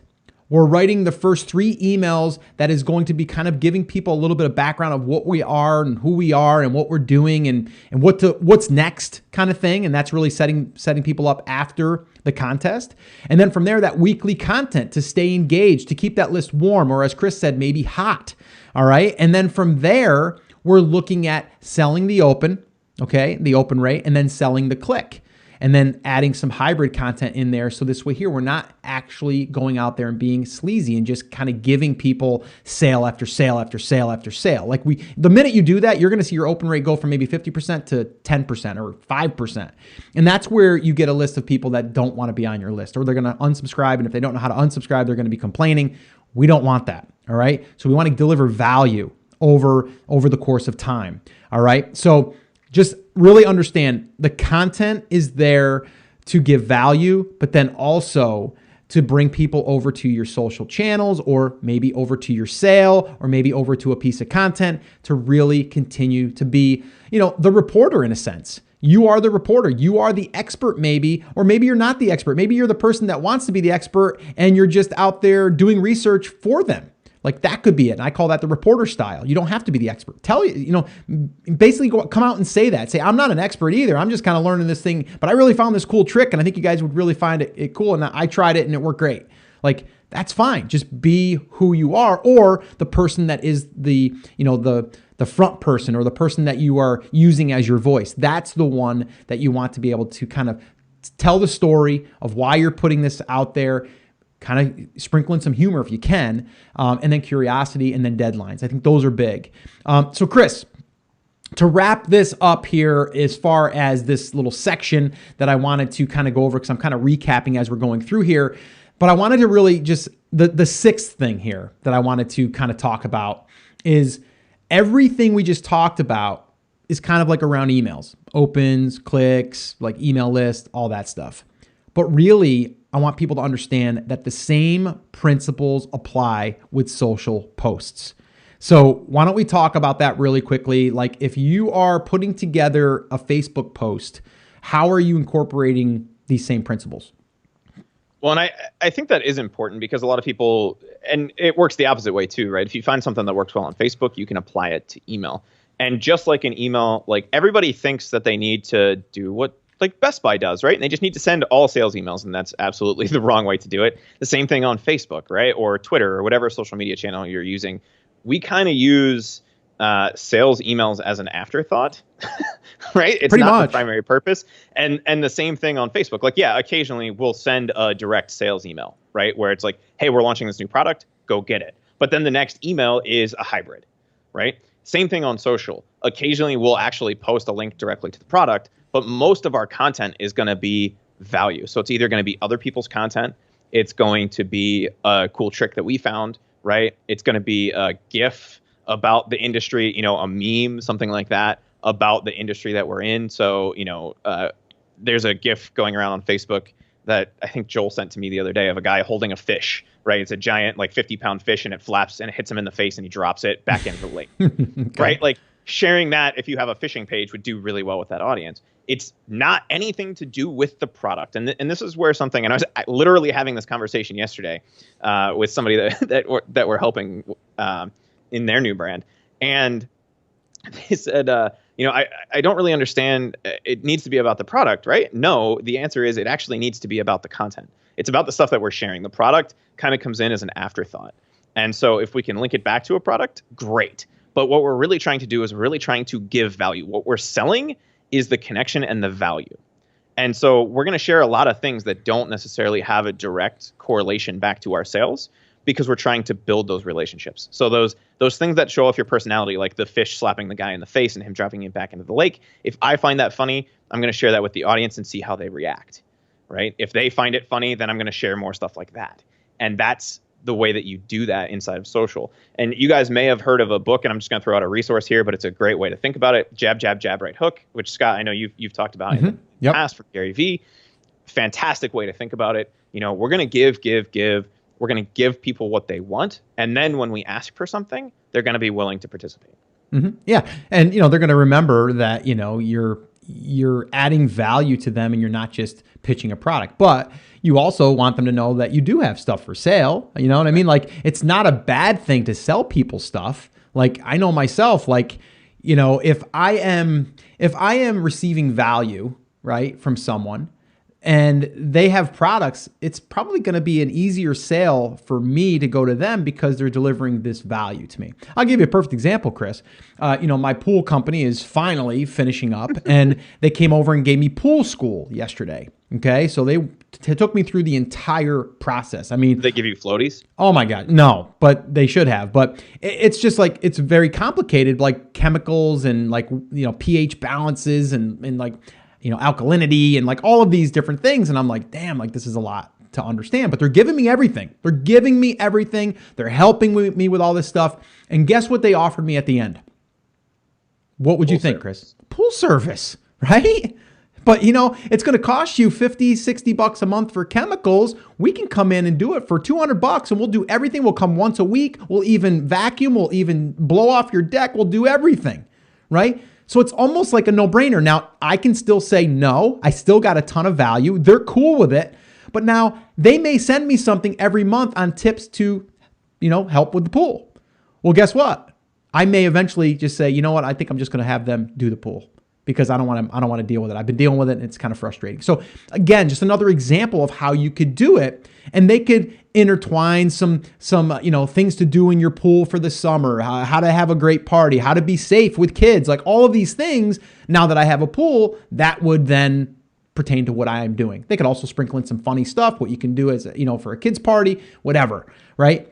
We're writing the first 3 emails that is going to be kind of giving people a little bit of background of what we are and who we are and what we're doing and what's next kind of thing. And that's really setting people up after the contest. And then from there, that weekly content to stay engaged, to keep that list warm, or as Chris said, maybe hot. All right. And then from there, we're looking at selling the open, okay, the open rate, and then selling the click. and then adding some hybrid content in there. So this way here, we're not actually going out there and being sleazy and just kind of giving people sale after sale after sale after sale. Like the minute you do that, you're going to see your open rate go from maybe 50% to 10% or 5%. And that's where you get a list of people that don't want to be on your list, or they're going to unsubscribe. And if they don't know how to unsubscribe, they're going to be complaining. We don't want that. All right. So we want to deliver value over the course of time. All right. So just really understand the content is there to give value, but then also to bring people over to your social channels, or maybe over to your sale, or maybe over to a piece of content to really continue to be, the reporter in a sense. You are the reporter. You are the expert maybe, or maybe you're not the expert. Maybe you're the person that wants to be the expert and you're just out there doing research for them. Like that could be it. And I call that the reporter style. You don't have to be the expert. Basically come out and say that. Say, I'm not an expert either. I'm just kind of learning this thing, but I really found this cool trick and I think you guys would really find it cool. And I tried it and it worked great. Like that's fine. Just be who you are, or the person that is the front person, or the person that you are using as your voice. That's the one that you want to be able to kind of tell the story of why you're putting this out there, kind of sprinkle in some humor if you can, and then curiosity, and then deadlines. I think those are big. So Chris, to wrap this up here, as far as this little section that I wanted to kind of go over, because I'm kind of recapping as we're going through here, but I wanted to really just, the sixth thing here that I wanted to kind of talk about is everything we just talked about is kind of like around emails, opens, clicks, like email list, all that stuff. But really, I want people to understand that the same principles apply with social posts. So why don't we talk about that really quickly? Like if you are putting together a Facebook post, how are you incorporating these same principles? Well, and I think that is important, because a lot of people, and it works the opposite way too, right? If you find something that works well on Facebook, you can apply it to email. And just like an email, like everybody thinks that they need to do what like Best Buy does, right? And they just need to send all sales emails, and that's absolutely the wrong way to do it. The same thing on Facebook, right? Or Twitter, or whatever social media channel you're using. We kind of use sales emails as an afterthought, right? It's Pretty not much the primary purpose. And the same thing on Facebook. Like, yeah, occasionally we'll send a direct sales email, right? Where it's like, hey, we're launching this new product, go get it. But then the next email is a hybrid, right? Same thing on social. Occasionally we'll actually post a link directly to the product, but most of our content is going to be value. So it's either going to be other people's content, it's going to be a cool trick that we found, right? It's going to be a GIF about the industry, a meme, something like that, about the industry that we're in. So, there's a GIF going around on Facebook that I think Joel sent to me the other day of a guy holding a fish, right? It's a giant, like 50-pound fish, and it flaps and it hits him in the face and he drops it back into the lake, okay. Right? Like sharing that, if you have a fishing page, would do really well with that audience. It's not anything to do with the product. And this is where something, and I was literally having this conversation yesterday with somebody that we're helping in their new brand. And they said, I don't really understand. It needs to be about the product, right? No, the answer is it actually needs to be about the content. It's about the stuff that we're sharing. The product kind of comes in as an afterthought. And so if we can link it back to a product, great. But what we're really trying to do is we're really trying to give value. What we're selling is the connection and the value. And so we're going to share a lot of things that don't necessarily have a direct correlation back to our sales, because we're trying to build those relationships. So those things that show off your personality, like the fish slapping the guy in the face and him dropping it back into the lake, if I find that funny, I'm going to share that with the audience and see how they react, right? If they find it funny, then I'm going to share more stuff like that. And that's the way that you do that inside of social. And you guys may have heard of a book, and I'm just going to throw out a resource here, but it's a great way to think about it. Jab, jab, jab, right hook, which Scott, I know you've talked about in the past from Gary Vee. Fantastic way to think about it. We're going to give. We're going to give people what they want. And then when we ask for something, they're going to be willing to participate. Mm-hmm. Yeah. And, they're going to remember that, you're adding value to them and you're not just pitching a product, but you also want them to know that you do have stuff for sale. You know what I mean? Like, it's not a bad thing to sell people stuff. Like, I know myself, like, if I am receiving value, right, from someone, and they have products, it's probably going to be an easier sale for me to go to them because they're delivering this value to me. I'll give you a perfect example, Chris. My pool company is finally finishing up and they came over and gave me pool school yesterday. Okay. So they took me through the entire process. I mean, they give you floaties? Oh my God. No, but they should have. But it's just like, it's very complicated, like chemicals and like, pH balances and like, alkalinity and like all of these different things. And I'm like, damn, like this is a lot to understand, but they're giving me everything. They're helping me with all this stuff. And guess what they offered me at the end? What would you think, Chris? Pool service, right? But it's going to cost you $50, $60 a month for chemicals. We can come in and do it for $200 and we'll do everything. We'll come once a week. We'll even vacuum. We'll even blow off your deck. We'll do everything, right? So it's almost like a no-brainer. Now, I can still say no. I still got a ton of value. They're cool with it. But now they may send me something every month on tips to, help with the pool. Well, guess what? I may eventually just say, you know what? I think I'm just going to have them do the pool because I don't want to deal with it. I've been dealing with it and it's kind of frustrating. So again, just another example of how you could do it, and they could intertwine some things to do in your pool for the summer, how to have a great party, how to be safe with kids, like all of these things. Now that I have a pool, that would then pertain to what I am doing. They could also sprinkle in some funny stuff, what you can do as for a kid's party, whatever, right?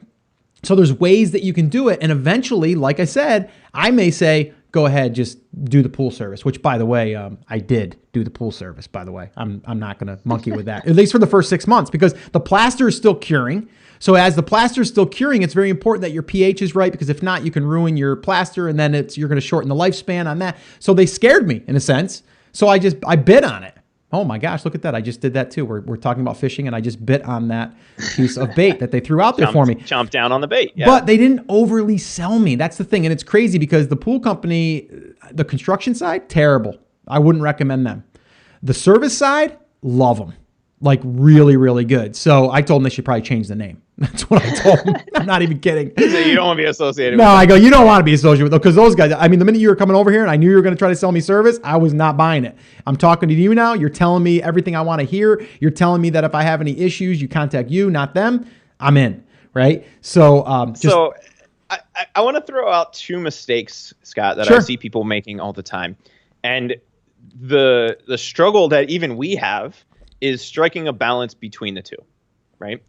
So there's ways that you can do it. And eventually, like I said, I may say, go ahead, just do the pool service, which by the way, I did do the pool service, by the way. I'm not going to monkey with that, at least for the first 6 months, because the plaster is still curing. So as the plaster is still curing, it's very important that your pH is right, because if not, you can ruin your plaster and then you're going to shorten the lifespan on that. So they scared me in a sense. So I bid on it. Oh my gosh, look at that. I just did that too. We're talking about fishing and I just bit on that piece of bait that they threw out there for me. Chomped down on the bait. Yeah. But they didn't overly sell me. That's the thing. And it's crazy because the pool company, the construction side, terrible. I wouldn't recommend them. The service side, love them. Like really, really good. So I told them they should probably change the name. That's what I told them. I'm not even kidding. So you don't want to be associated with them. No, I go, you don't want to be associated with them, because those guys, I mean, the minute you were coming over here and I knew you were going to try to sell me service, I was not buying it. I'm talking to you now. You're telling me everything I want to hear. You're telling me that if I have any issues, you contact you, not them. I'm in, right? So I want to throw out two mistakes, Scott, that Sure. I see people making all the time. And the struggle that even we have is striking a balance between the two, right?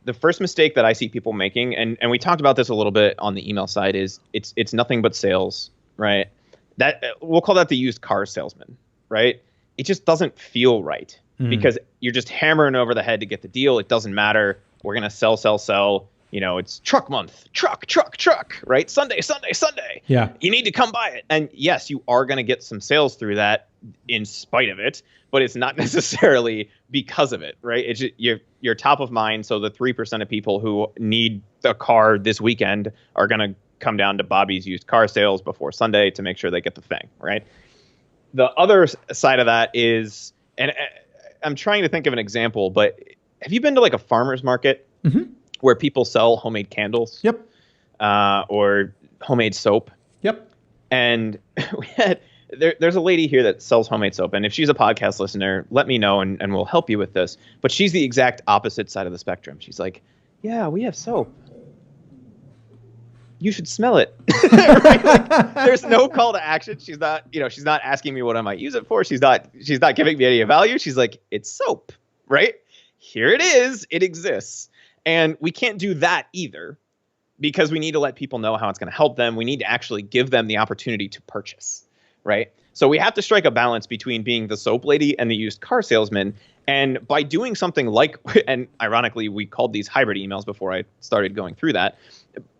The first mistake that I see people making, and we talked about this a little bit on the email side, is it's nothing but sales, right? That we'll call that the used car salesman, right? It just doesn't feel right because you're just hammering over the head to get the deal. It doesn't matter. We're gonna sell. It's truck month, truck, right? Sunday. Yeah. You need to come buy it. And yes, you are gonna get some sales through that in spite of it, but it's not necessarily because of it, right? It's just, you're top of mind. So the 3% of people who need a car this weekend are going to come down to Bobby's used car sales before Sunday to make sure they get the thing, right? The other side of that is, and I'm trying to think of an example, but have you been to like a farmer's market where people sell homemade candles? Yep. Or homemade soap? Yep. And we had... There's a lady here that sells homemade soap, and if she's a podcast listener, let me know and we'll help you with this. But she's the exact opposite side of the spectrum. She's like, yeah, we have soap. You should smell it. Right? Like, there's no call to action. She's not asking me what I might use it for. She's not giving me any value. She's like, it's soap, right? Here it is. It exists. And we can't do that either, because we need to let people know how it's going to help them. We need to actually give them the opportunity to purchase. Right. So we have to strike a balance between being the soap lady and the used car salesman. And by doing something like, and ironically, we called these hybrid emails before I started going through that.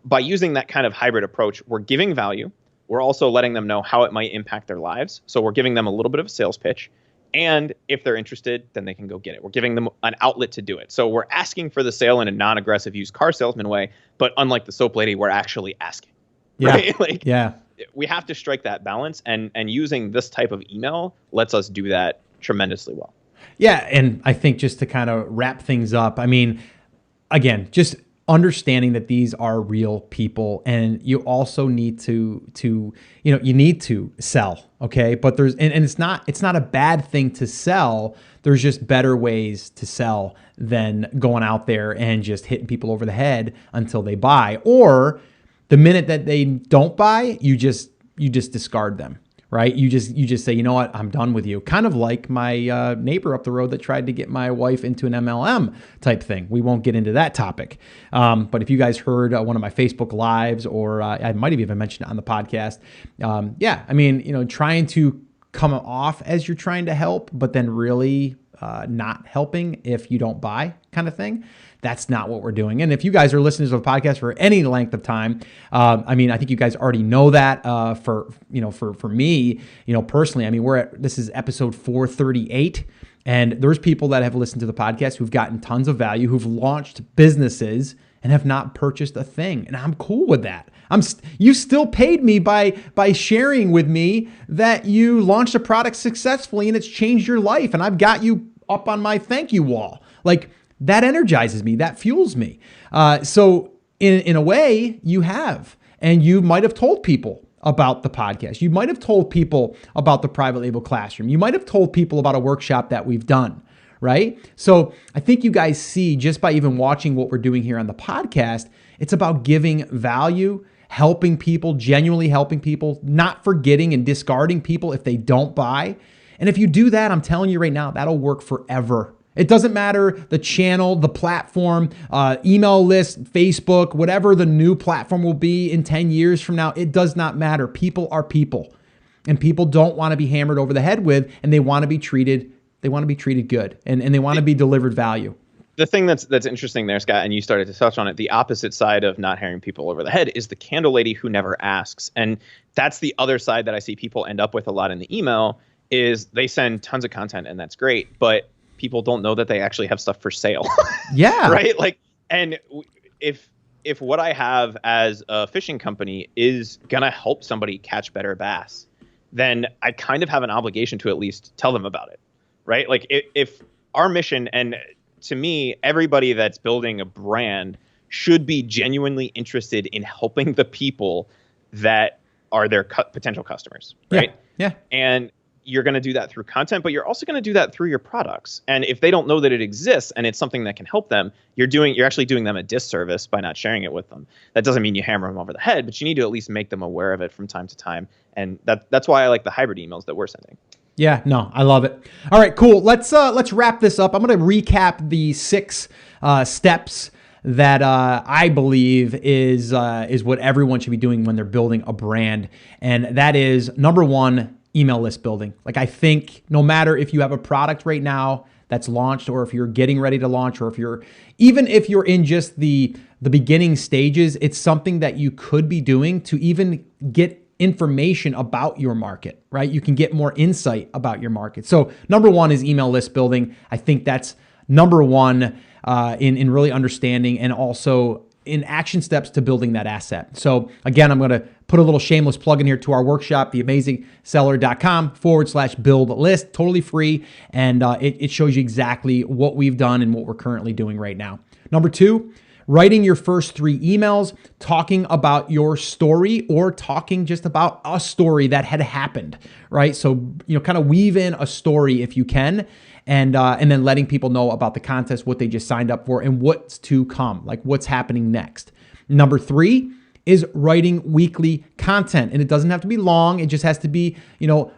By using that kind of hybrid approach, we're giving value. We're also letting them know how it might impact their lives. So we're giving them a little bit of a sales pitch. And if they're interested, then they can go get it. We're giving them an outlet to do it. So we're asking for the sale in a non-aggressive used car salesman way. But unlike the soap lady, we're actually asking. Yeah. Right? Yeah. We have to strike that balance, and using this type of email lets us do that tremendously well. Yeah, and I think just to kind of wrap things up, I mean, again, just understanding that these are real people, and you also need to you need to sell, okay? But there's and it's not a bad thing to sell. There's just better ways to sell than going out there and just hitting people over the head until they buy, or the minute that they don't buy, you just discard them. Right? You just say, you know what, I'm done with you. Kind of like my neighbor up the road that tried to get my wife into an MLM type thing. We won't get into that topic. But if you guys heard one of my Facebook Lives, or I might have even mentioned it on the podcast. Trying to come off as you're trying to help, but then really not helping if you don't buy, kind of thing. That's not what we're doing. And if you guys are listening to the podcast for any length of time, I think you guys already know that. For me, personally, this is episode 438, and there's people that have listened to the podcast who've gotten tons of value, who've launched businesses and have not purchased a thing, and I'm cool with that. You still paid me by sharing with me that you launched a product successfully and it's changed your life, and I've got you up on my thank you wall. Like, that energizes me, that fuels me. So in a way, you have, and you might have told people about the podcast. You might have told people about the private label classroom. You might have told people about a workshop that we've done, right? So I think you guys see, just by even watching what we're doing here on the podcast, it's about giving value, helping people, genuinely helping people, not forgetting and discarding people if they don't buy. And if you do that, I'm telling you right now, that'll work forever. It doesn't matter the channel, the platform, email list, Facebook, whatever the new platform will be in 10 years from now. It does not matter. People are people, and people don't want to be hammered over the head with, and they want to be treated. They want to be treated good, and they want to be delivered value. The thing that's interesting there, Scott, and you started to touch on it, the opposite side of not hammering people over the head is the candle lady who never asks. And that's the other side that I see people end up with a lot in the email, is they send tons of content, and that's great, but people don't know that they actually have stuff for sale. Yeah. Right? Like, and if what I have as a fishing company is going to help somebody catch better bass, then I kind of have an obligation to at least tell them about it. Right? Like, if our mission, and to me, everybody that's building a brand should be genuinely interested in helping the people that are their potential customers. Right? Yeah. And you're going to do that through content, but you're also going to do that through your products. And if they don't know that it exists and it's something that can help them, you're actually doing them a disservice by not sharing it with them. That doesn't mean you hammer them over the head, but you need to at least make them aware of it from time to time. And that's why I like the hybrid emails that we're sending. Yeah, no, I love it. All right, cool. Let's wrap this up. I'm going to recap the 6 steps that I believe is what everyone should be doing when they're building a brand. And that is, number 1, email list building. Like, I think no matter if you have a product right now that's launched, or if you're getting ready to launch, or if you're in just the beginning stages, it's something that you could be doing to even get information about your market, right? You can get more insight about your market. So number 1 is email list building. I think that's number 1 in really understanding, and also in action steps to building that asset. So again, I'm going to put a little shameless plug in here to our workshop, theamazingseller.com/build list, totally free. And it shows you exactly what we've done and what we're currently doing right now. Number 2, writing your first 3 emails, talking about your story, or talking just about a story that had happened, right? So, kind of weave in a story if you can, and then letting people know about the contest, what they just signed up for, and what's to come, like what's happening next. Number 3 is writing weekly content, and it doesn't have to be long. It just has to be,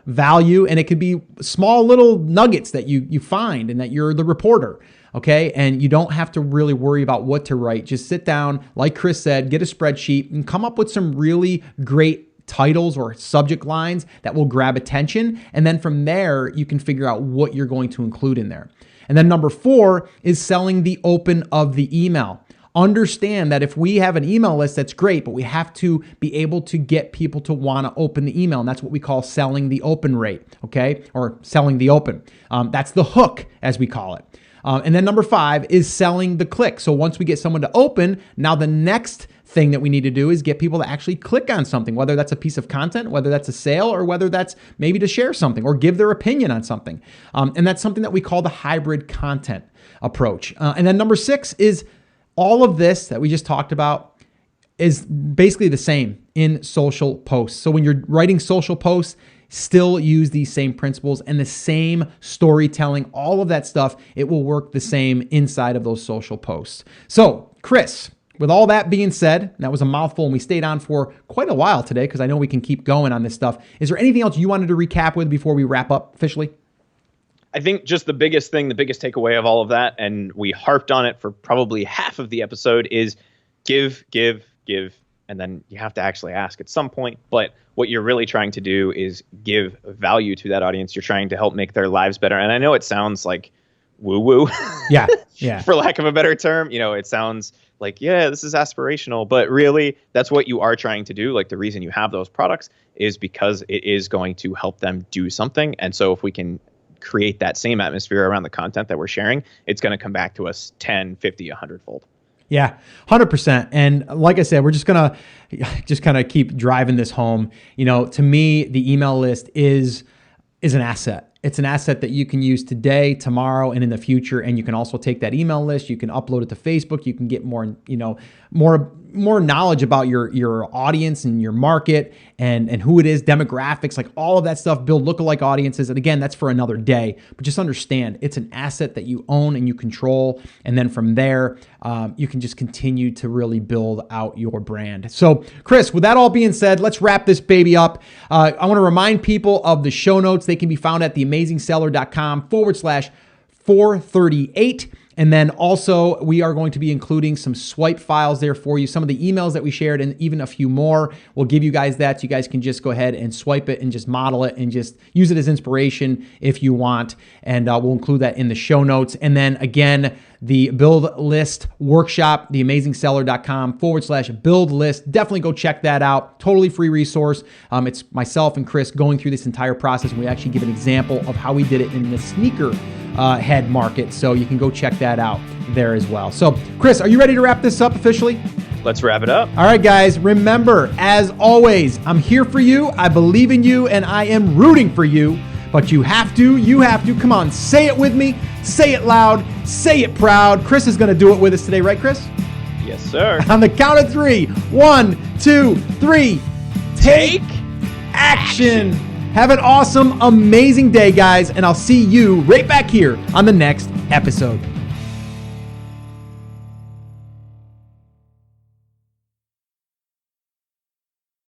value, and it could be small little nuggets that you find, and that you're the reporter. Okay. And you don't have to really worry about what to write. Just sit down, like Chris said, get a spreadsheet and come up with some really great titles or subject lines that will grab attention. And then from there, you can figure out what you're going to include in there. And then number 4 is selling the open of the email. Understand that if we have an email list, that's great, but we have to be able to get people to want to open the email. And that's what we call selling the open rate. Okay. Or selling the open. That's the hook, as we call it. And then number 5 is selling the click. So once we get someone to open, now the next thing that we need to do is get people to actually click on something, whether that's a piece of content, whether that's a sale, or whether that's maybe to share something or give their opinion on something. And that's something that we call the hybrid content approach. And then number 6 is All of this that we just talked about is basically the same in social posts. So when you're writing social posts, still use these same principles and the same storytelling, all of that stuff. It will work the same inside of those social posts. So, Chris, with all that being said, that was a mouthful and we stayed on for quite a while today because I know we can keep going on this stuff. Is there anything else you wanted to recap with before we wrap up officially? I think just the biggest thing, the biggest takeaway of all of that, and we harped on it for probably half of the episode, is give, and then you have to actually ask at some point. But what you're really trying to do is give value to that audience. You're trying to help make their lives better. And I know it sounds like woo-woo. Yeah. For lack of a better term, it sounds like, yeah, this is aspirational, but really that's what you are trying to do. Like, the reason you have those products is because it is going to help them do something. And so if we can create that same atmosphere around the content that we're sharing, it's going to come back to us 10, 50, 100-fold. Yeah, 100%. And like I said, we're just going to kind of keep driving this home. To me, the email list is an asset. It's an asset that you can use today, tomorrow, and in the future. And you can also take that email list, you can upload it to Facebook, you can get more knowledge about your audience and your market and who it is, demographics, like all of that stuff, build lookalike audiences. And again, that's for another day, but just understand it's an asset that you own and you control. And then from there, you can just continue to really build out your brand. So Chris, with that all being said, let's wrap this baby up. I want to remind people of the show notes. They can be found at theamazingseller.com/438. And then also we are going to be including some swipe files there for you. Some of the emails that we shared and even a few more. We'll give you guys that. So you guys can just go ahead and swipe it and just model it and just use it as inspiration if you want. And we'll include that in the show notes. And then again, the build list workshop, theamazingseller.com/build list. Definitely go check that out. Totally free resource. It's myself and Chris going through this entire process. And we actually give an example of how we did it in the sneaker head market. So you can go check that out there as well. So Chris, are you ready to wrap this up officially? Let's wrap it up. All right, guys. Remember, as always, I'm here for you. I believe in you and I am rooting for you. But you have to, come on, say it with me, say it loud, say it proud. Chris is going to do it with us today, right, Chris? Yes, sir. On the count of 3, 1, 2, 3, take action. Have an awesome, amazing day, guys, and I'll see you right back here on the next episode.